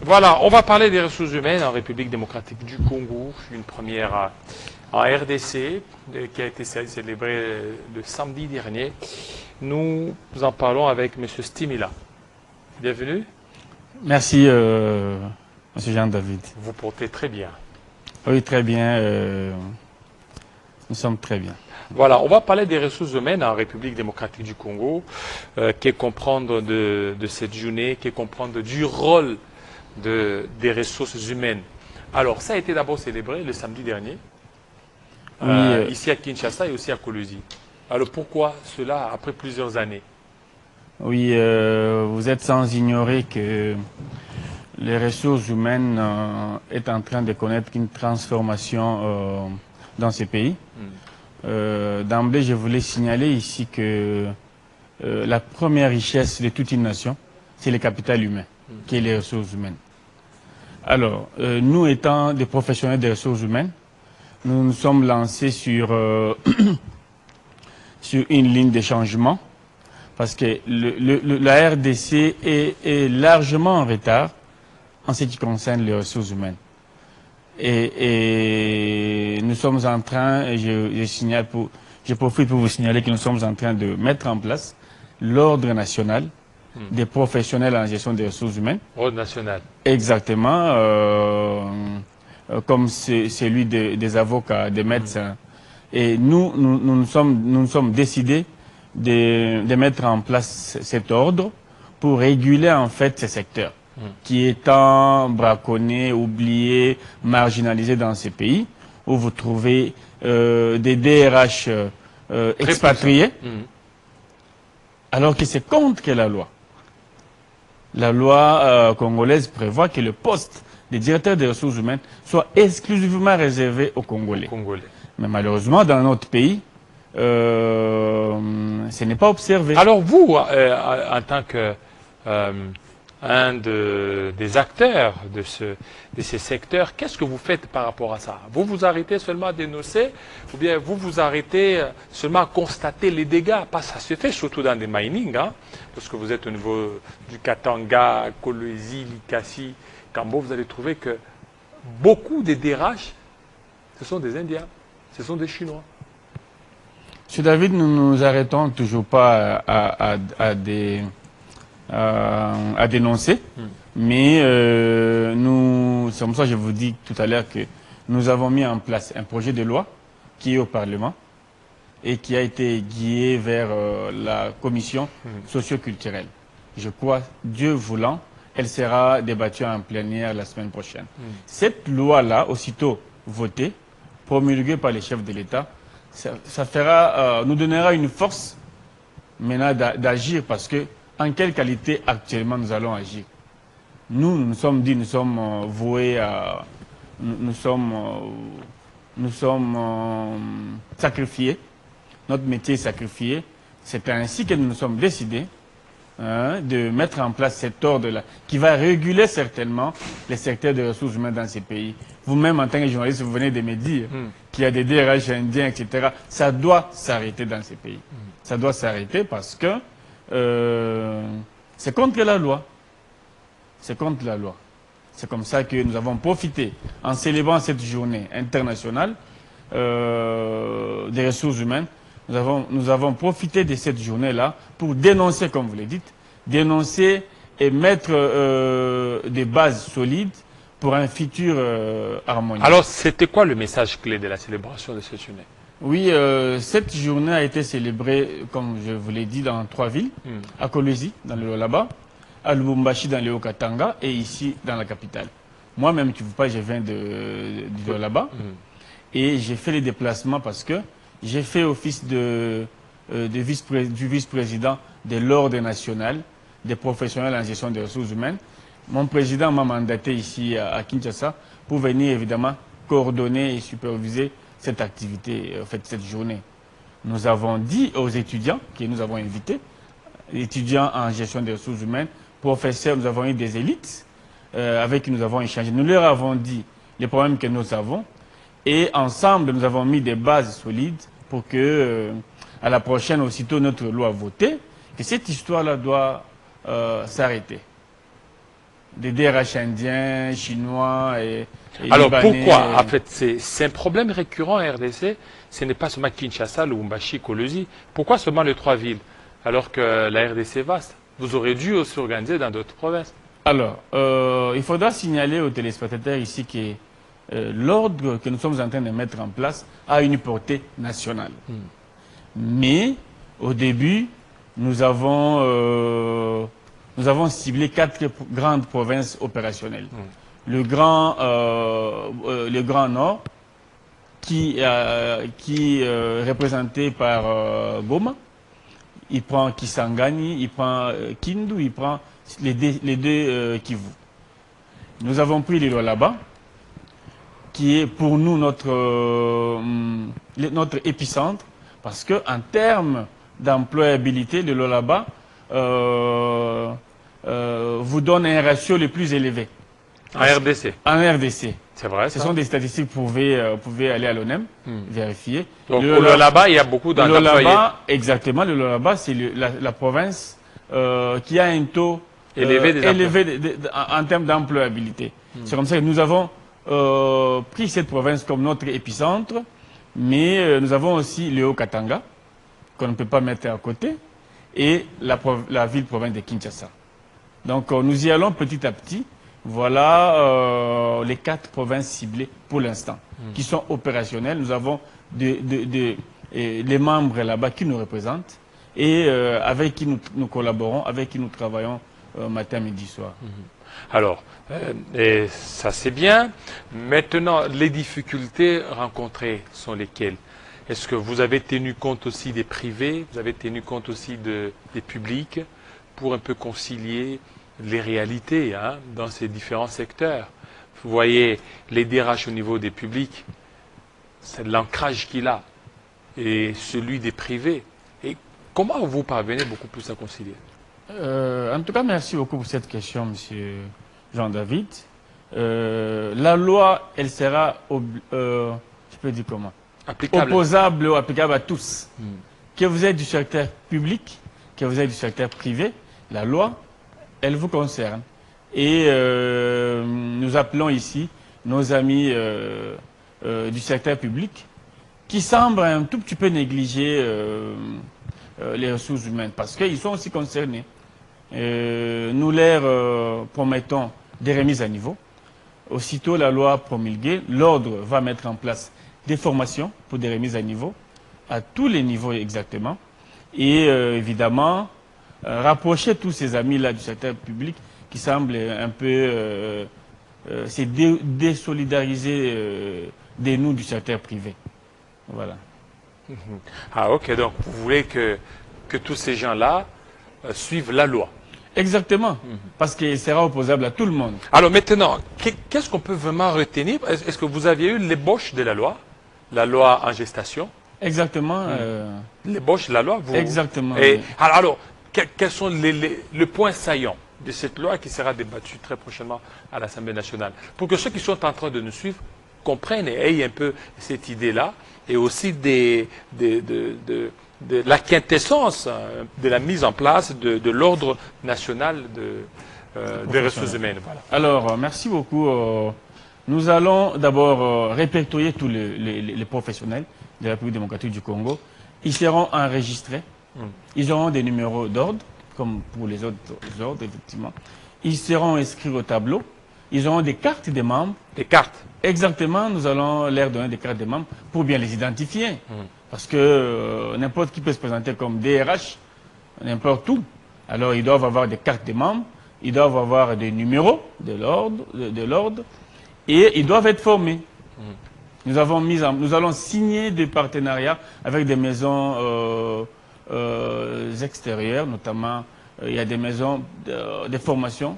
Voilà, on va parler des ressources humaines en République démocratique du Congo, une première en RDC qui a été célébrée le samedi dernier. Nous en parlons avec M. Stimila. Bienvenue. Merci, M. Jean-David. Vous portez très bien. Oui, très bien. Nous sommes très bien. Voilà, on va parler des ressources humaines en République démocratique du Congo, qui comprendre de cette journée, qui comprendre du rôle des ressources humaines. Alors, ça a été d'abord célébré le samedi dernier, ici à Kinshasa et aussi à Kolwezi. Alors, pourquoi cela après plusieurs années? Oui, vous êtes sans ignorer que les ressources humaines est en train de connaître une transformation dans ces pays. D'emblée, je voulais signaler ici que la première richesse de toute une nation, c'est le capital humain, qui est les ressources humaines. Alors, nous étant des professionnels des ressources humaines, nous nous sommes lancés sur, sur une ligne de changement parce que la RDC est largement en retard en ce qui concerne les ressources humaines. Et nous sommes en train, et je profite pour vous signaler que nous sommes en train de mettre en place l'ordre national des professionnels en gestion des ressources humaines. Ordre national. Exactement, comme celui des avocats, des médecins. Et nous nous sommes décidés de mettre en place cet ordre pour réguler en fait ces secteurs qui étant braconnés, oubliés, marginalisés dans ces pays, où vous trouvez des DRH expatriés, alors que c'est contre la loi. La loi congolaise prévoit que le poste de directeur des ressources humaines soit exclusivement réservé aux Congolais. Mais malheureusement, dans notre pays, ce n'est pas observé. Alors vous, en tant que un des acteurs de ces secteurs, qu'est-ce que vous faites par rapport à ça? Vous vous arrêtez seulement à dénoncer ou bien vous vous arrêtez seulement à constater les dégâts? Parce que ça se fait surtout dans des mining, hein, lorsque vous êtes au niveau du Katanga, Kolwezi, Likasi, Kambo, vous allez trouver que beaucoup des DRH, ce sont des Indiens, ce sont des Chinois. Monsieur David, nous ne nous arrêtons toujours pas à dénoncer, mais c'est comme ça que je vous dis tout à l'heure que nous avons mis en place un projet de loi qui est au Parlement et qui a été guié vers la commission socio-culturelle. Je crois, Dieu voulant, elle sera débattue en plénière la semaine prochaine. Cette loi-là, aussitôt votée, promulguée par les chefs de l'État, ça fera, nous donnera une force maintenant d'agir parce que en quelle qualité actuellement nous allons agir? Nous sommes dit, nous sommes voués à... Nous sommes sacrifiés. Notre métier est sacrifié. C'est ainsi que nous nous sommes décidés de mettre en place cet ordre-là qui va réguler certainement les secteurs de ressources humaines dans ces pays. Vous-même, en tant que journaliste, vous venez de me dire qu'il y a des DRH indiens, etc. Ça doit s'arrêter dans ces pays. Ça doit s'arrêter parce que c'est contre la loi. C'est contre la loi. C'est comme ça que nous avons profité, en célébrant cette journée internationale des ressources humaines, nous avons profité de cette journée-là pour dénoncer, comme vous le dites, dénoncer et mettre des bases solides pour un futur harmonieux. Alors, c'était quoi le message clé de la célébration de cette journée? Oui, cette journée a été célébrée, comme je vous l'ai dit, dans 3 villes. À Kolwezi, dans le Lolaba, à Lubumbashi, dans le Haut-Katanga, et ici, dans la capitale. Moi-même, tu ne vois pas, je viens du Lolaba. Et j'ai fait les déplacements parce que j'ai fait office du vice-président de l'Ordre national des professionnels en gestion des ressources humaines. Mon président m'a mandaté ici à Kinshasa pour venir évidemment coordonner et superviser cette activité, en fait, cette journée. Nous avons dit aux étudiants que nous avons invités, étudiants en gestion des ressources humaines, professeurs, nous avons eu des élites avec qui nous avons échangé. Nous leur avons dit les problèmes que nous avons et ensemble, nous avons mis des bases solides pour que, à la prochaine, aussitôt notre loi votée, que cette histoire-là doit s'arrêter. des DRH indiens, chinois et Alors libanais. pourquoi? En fait, c'est un problème récurrent à RDC. Ce n'est pas seulement Kinshasa, Lubumbashi, Kolwezi. Pourquoi seulement les 3 villes? Alors que la RDC est vaste. Vous aurez dû aussi organiser dans d'autres provinces. Alors, il faudra signaler aux téléspectateurs ici que l'ordre que nous sommes en train de mettre en place a une portée nationale. Mais, au début, nous avons ciblé 4 grandes provinces opérationnelles. Le Grand Nord, qui est représenté par Goma. Il prend Kisangani, il prend Kindu, il prend les deux Kivu. Nous avons pris le Lualaba, qui est pour nous notre épicentre, parce qu'en termes d'employabilité, le Lualaba vous donne un ratio le plus élevé. En RDC. En RDC. C'est vrai. Ce sont des statistiques que vous pouvez aller à l'ONEM, vérifier. Donc, là-bas, il y a beaucoup d'employés. Exactement. Le Lualaba, c'est la province qui a un taux élevé en termes d'employabilité. C'est comme ça que nous avons pris cette province comme notre épicentre, mais nous avons aussi le Haut-Katanga, qu'on ne peut pas mettre à côté, et la ville-province de Kinshasa. Donc, nous y allons petit à petit. Voilà les 4 provinces ciblées pour l'instant, qui sont opérationnelles. Nous avons les membres là-bas qui nous représentent et avec qui nous collaborons, avec qui nous travaillons matin, midi, soir. Alors, et ça c'est bien. Maintenant, les difficultés rencontrées sont lesquelles? Est-ce que vous avez tenu compte aussi des privés, vous avez tenu compte aussi des publics pour un peu concilier les réalités dans ces différents secteurs? Vous voyez, les DRH au niveau des publics, c'est l'ancrage qu'il a, et celui des privés. Et comment vous parvenez beaucoup plus à concilier? En tout cas, merci beaucoup pour cette question, monsieur Jean-David. La loi, elle sera, je peux dire comment? Opposable ou applicable à tous. Que vous êtes du secteur public, que vous êtes du secteur privé, la loi, elle vous concerne. Et nous appelons ici nos amis du secteur public qui semblent un tout petit peu négliger les ressources humaines parce qu'ils sont aussi concernés. Nous leur promettons des remises à niveau. Aussitôt la loi promulguée, l'ordre va mettre en place des formations pour des remises à niveau, à tous les niveaux exactement. Et évidemment, rapprocher tous ces amis-là du secteur public qui semblent un peu se désolidariser de nous du secteur privé. Voilà. Ah ok, donc vous voulez que tous ces gens-là suivent la loi. Exactement, parce qu'il sera opposable à tout le monde. Alors maintenant, qu'est-ce qu'on peut vraiment retenir? Est-ce que vous aviez eu l'ébauche de la loi en gestation? Exactement. L'ébauche de la loi, vous... Exactement. Et, alors, quels sont les points saillants de cette loi qui sera débattue très prochainement à l'Assemblée nationale? Pour que ceux qui sont en train de nous suivre comprennent et aient un peu cette idée-là, et aussi de la quintessence de la mise en place de l'ordre national des ressources humaines. Voilà. Alors, merci beaucoup. Nous allons d'abord répertorier tous les professionnels de la République démocratique du Congo. Ils seront enregistrés. Ils auront des numéros d'ordre, comme pour les autres ordres, effectivement. Ils seront inscrits au tableau. Ils auront des cartes des membres. Des cartes? Exactement. Nous allons leur donner des cartes des membres pour bien les identifier. Parce que n'importe qui peut se présenter comme DRH, n'importe où. Alors, ils doivent avoir des cartes des membres. Ils doivent avoir des numéros de l'ordre. Et ils doivent être formés. Nous allons signer des partenariats avec des maisons extérieures, notamment il y a des maisons de formation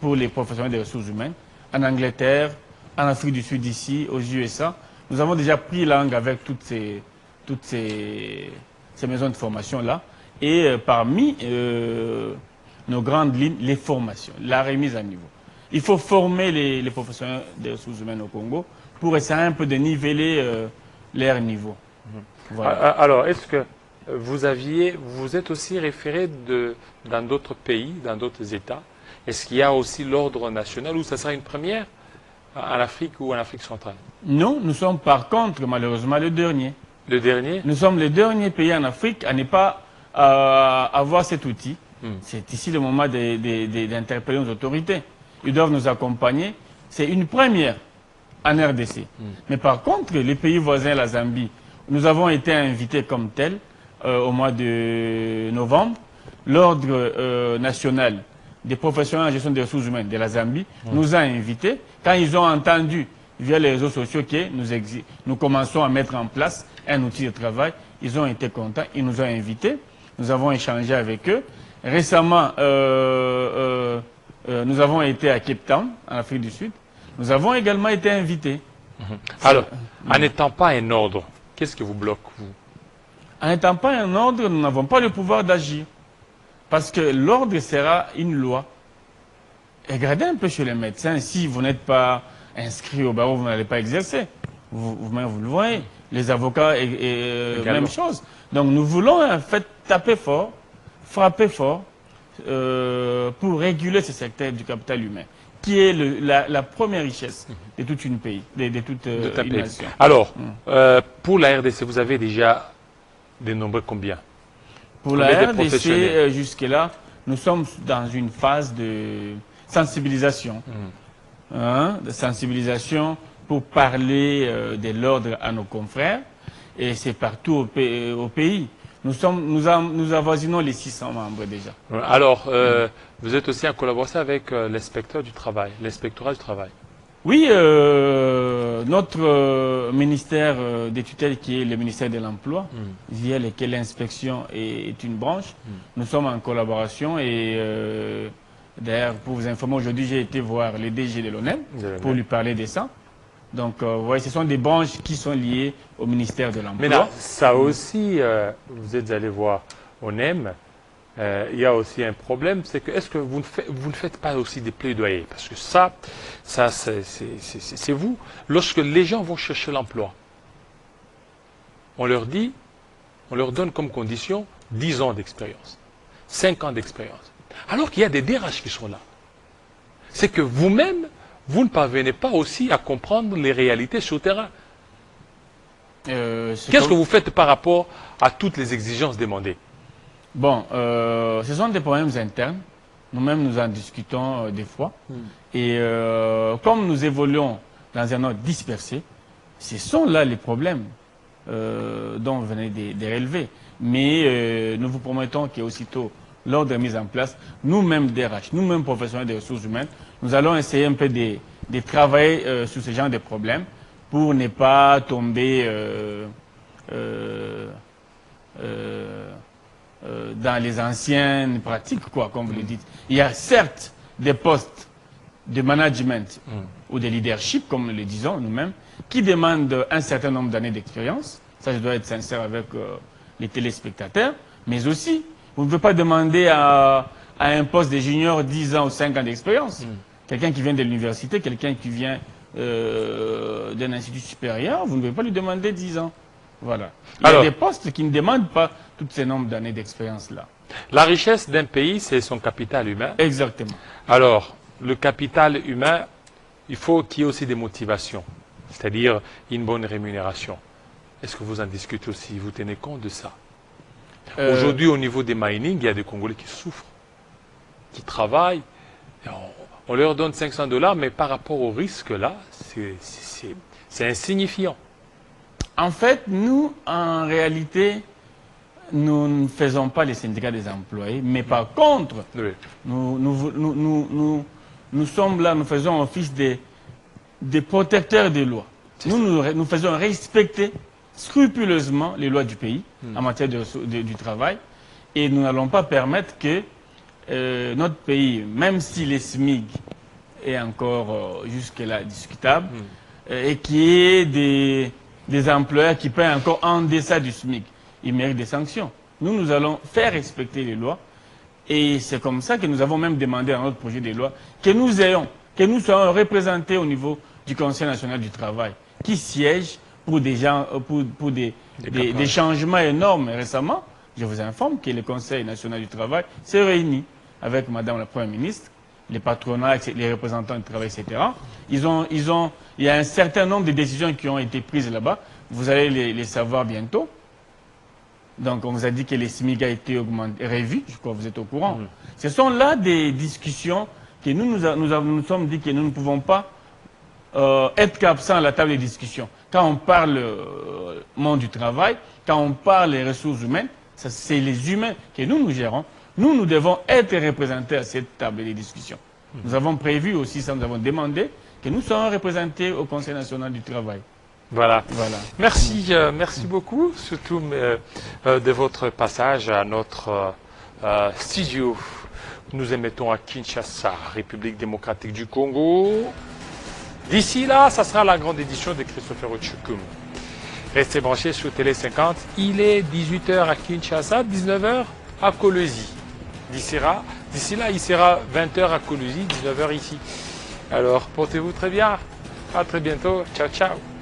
pour les professionnels des ressources humaines, en Angleterre, en Afrique du Sud ici, aux USA. Nous avons déjà pris langue avec toutes ces maisons de formation-là. Et parmi nos grandes lignes, les formations, la remise à niveau. Il faut former les professionnels des ressources humaines au Congo pour essayer un peu de niveler leur niveau. Voilà. Alors, est-ce que vous êtes aussi référé dans d'autres pays, dans d'autres États, Est-ce qu'il y a aussi l'ordre national ou ça sera une première en Afrique ou en Afrique centrale? Non, nous sommes par contre, malheureusement, le dernier. Le dernier? Nous sommes les derniers pays en Afrique à ne pas avoir cet outil. C'est ici le moment d'interpeller nos autorités. Ils doivent nous accompagner. C'est une première en RDC. Mais par contre, les pays voisins, la Zambie, nous avons été invités comme tels au mois de novembre. L'Ordre national des professionnels en gestion des ressources humaines de la Zambie nous a invités. Quand ils ont entendu via les réseaux sociaux que nous commençons à mettre en place un outil de travail, ils ont été contents, ils nous ont invités. Nous avons échangé avec eux. Récemment, nous avons été à Cape Town, en Afrique du Sud. Nous avons également été invités. Alors, en n'étant pas un ordre, qu'est-ce qui vous bloque, vous? En n'étant pas un ordre, nous n'avons pas le pouvoir d'agir. Parce que l'ordre sera une loi. Regardez un peu chez les médecins, si vous n'êtes pas inscrit au barreau, vous n'allez pas exercer. Vous-même, vous le voyez. Les avocats, même chose. Donc nous voulons en fait taper fort, frapper fort, pour réguler ce secteur du capital humain, qui est la première richesse de toute une pays, de toute une nation. Alors, pour la RDC, vous avez déjà dénombré combien? Pour la RDC, jusque-là, nous sommes dans une phase de sensibilisation. De sensibilisation pour parler de l'ordre à nos confrères. Et c'est partout au pays. Nous avoisinons les 600 membres déjà. Alors, vous êtes aussi en collaboration avec l'inspecteur du travail, l'inspectorat du travail. Oui, notre ministère des tutelles, qui est le ministère de l'Emploi, via lequel l'inspection est une branche, nous sommes en collaboration et d'ailleurs, pour vous informer, aujourd'hui j'ai été voir le DG de l'ONEM pour lui parler de ça. Donc, vous voyez, ce sont des branches qui sont liées au ministère de l'Emploi. Mais là, ça aussi, vous êtes allé voir ONEM, il y a aussi un problème, c'est que est-ce que vous ne faites pas aussi des plaidoyers? Parce que ça c'est vous. Lorsque les gens vont chercher l'emploi, on leur donne comme condition 10 ans d'expérience, 5 ans d'expérience. Alors qu'il y a des DRH qui sont là. C'est que vous-même, vous ne parvenez pas aussi à comprendre les réalités sur le terrain. Qu'est-ce que vous faites par rapport à toutes les exigences demandées? Bon, ce sont des problèmes internes. Nous-mêmes, nous en discutons des fois. Et comme nous évoluons dans un ordre dispersé, ce sont là les problèmes dont vous venez de relever. Mais nous vous promettons qu'aussitôt l'ordre est mis en place, nous-mêmes DRH, nous-mêmes professionnels des ressources humaines, nous allons essayer un peu de travailler sur ce genre de problèmes pour ne pas tomber dans les anciennes pratiques, quoi, comme vous le dites. Il y a certes des postes de management ou de leadership, comme nous le disons nous-mêmes, qui demandent un certain nombre d'années d'expérience. Ça, je dois être sincère avec les téléspectateurs. Mais aussi, vous ne pouvez pas demander à un poste de junior 10 ans ou 5 ans d'expérience. Quelqu'un qui vient de l'université, quelqu'un qui vient d'un institut supérieur, vous ne pouvez pas lui demander 10 ans. Voilà. Il y a des postes qui ne demandent pas tous ces nombres d'années d'expérience-là. La richesse d'un pays, c'est son capital humain. Exactement. Alors, le capital humain, il faut qu'il y ait aussi des motivations, c'est-à-dire une bonne rémunération. Est-ce que vous en discutez aussi? Vous tenez compte de ça? Aujourd'hui, au niveau des mining, il y a des Congolais qui souffrent, qui travaillent. On leur donne 500 $, mais par rapport au risque, là, c'est insignifiant. En fait, nous, en réalité, nous ne faisons pas les syndicats des employés, mais par contre, nous sommes là, nous faisons office des protecteurs des lois. Nous faisons respecter scrupuleusement les lois du pays en matière du travail, et nous n'allons pas permettre que notre pays, même si les SMIC est encore jusque-là discutable, et qu'il y ait des employeurs qui paient encore en deçà du SMIC, ils méritent des sanctions. Nous allons faire respecter les lois, et c'est comme ça que nous avons même demandé dans notre projet de loi que nous soyons représentés au niveau du Conseil national du travail, qui siège pour des changements énormes. Récemment, je vous informe que le Conseil national du travail s'est réuni avec Madame la Première ministre les patronats, les représentants du travail, etc. Il y a un certain nombre de décisions qui ont été prises là-bas. Vous allez les savoir bientôt. Donc, on vous a dit que les SMIC a été revu, je crois que vous êtes au courant. Ce sont là des discussions que nous sommes dit que nous ne pouvons pas être absents à la table des discussions. Quand on parle monde du travail, quand on parle des ressources humaines, c'est les humains que nous gérons. Nous devons être représentés à cette table des discussions. Nous avons prévu aussi ça, nous avons demandé que nous soyons représentés au Conseil national du travail. Voilà. Merci, merci beaucoup, surtout de votre passage à notre studio. Nous émettons à Kinshasa, République démocratique du Congo. D'ici là, ça sera la grande édition de Christopher Ochukum. Restez branchés sur Télé 50. Il est 18h à Kinshasa, 19h à Kolwezi. D'ici là, il sera 20h à Kolwezi, 19h ici. Alors, portez-vous très bien. À très bientôt. Ciao, ciao.